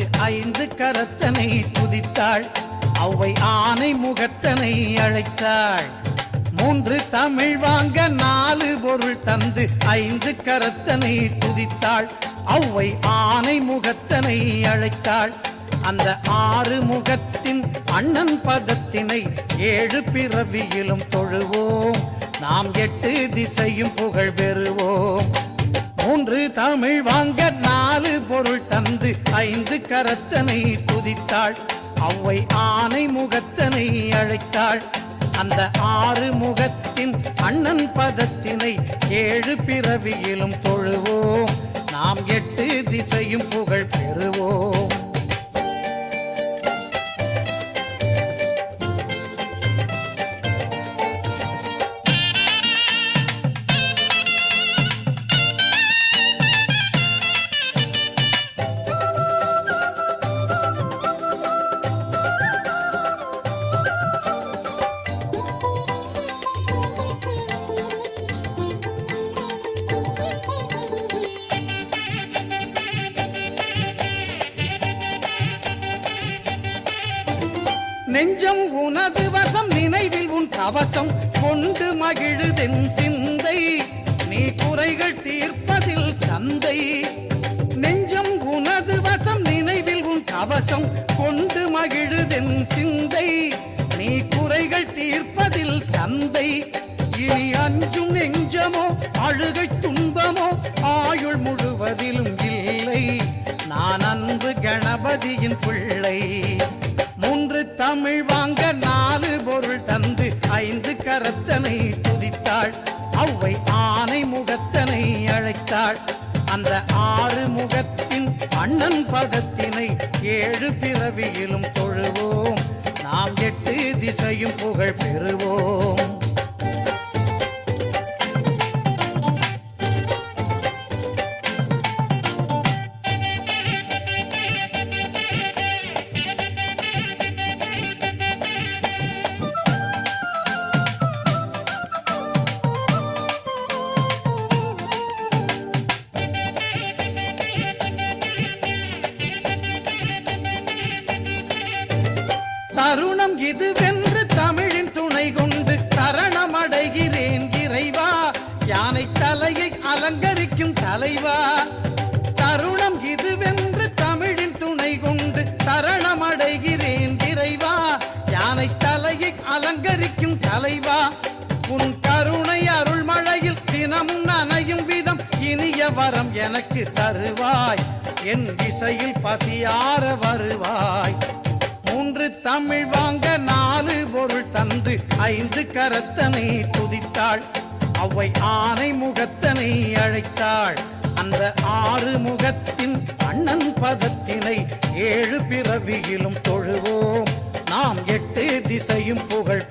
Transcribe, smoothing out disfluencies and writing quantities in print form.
தந்து 5 கரத்தனை துதித்தாள். அவ்வை ஆனை முகத்தனை அழைத்தாள். 3 தமிழ் வாங்க 4 பொருள் தந்து 5 கரத்தனை துதித்தாள். அவ்வை ஆனை முகத்தனை அழைத்தாள். அந்த 6 முகத்தின் அண்ணன் பதத்தினை 7 பிறவியிலும் தொழுவோம். நாம் 8 திசையும் புகழ் பெறுவோம். 3 தமிழ் வாங்க 4 பொருள் தந்து 5 கரத்தனை துதித்தாள். அவ்வை ஆனை முகத்தனை அழைத்தாள். அந்த 6 முகத்தின் அண்ணன் பதத்தினை 7 பிறவியிலும் தொழுவோம். நாம் 8 திசையும் புகழ் பெறுவோம். நெஞ்சம் உனது வசம் நினைவில் உன் கவசம் கொண்டு மகிழுதென் சிந்தை. நீ குறைகள் தீர்ப்பதில் தந்தை. நெஞ்சம் உனது வசம் நினைவில் உன் கவசம் கொண்டு மகிழுதென் சிந்தை. நீ குறைகள் தீர்ப்பதில் தந்தை. இனி அஞ்சும் நெஞ்சமோ அழுகை துன்பமோ ஆயுள் முழுவதிலும் இல்லை. நான் அன்பு கணபதியின் பிள்ளை. 3 தமிழ் வாங்க 4 பொருள் தந்து 5 கரத்தனை துதித்தாள். அவ்வை ஆனை முகத்தனை அழைத்தாள். அந்த 6 முகத்தின் அண்ணன் பதத்தினை 7 பிறவியிலும் தொழுவோம். நாம் 8 திசையும் புகழ் பெறுவோம். தருணம் இதுவென்று தமிழின் துணை கொண்டு சரணமடைகிறேன் இறைவா. யானை தலையை அலங்கரிக்கும் தலைவா. தருணம் இதுவென்று தமிழின் துணை கொண்டு சரணமடைகிறேன் இறைவா. யானை தலையை அலங்கரிக்கும் தலைவா. உன் கருணை அருள் மழையில் தினமும் நனையும் விதம் இனிய வரம் எனக்கு தருவாய். என் திசையில் பசியார வருவாய். 3 தமிழ் வாங்க 4 பொருள் தந்து 5 கரத்தனை துதித்தாள். அவ்வை ஆனை முகத்தனை அழைத்தாள். அந்த 6 முகத்தின் அண்ணன் பதத்தினை 7 பிறவியிலும் தொழுவோம். நாம் 8 திசையும் புகழ்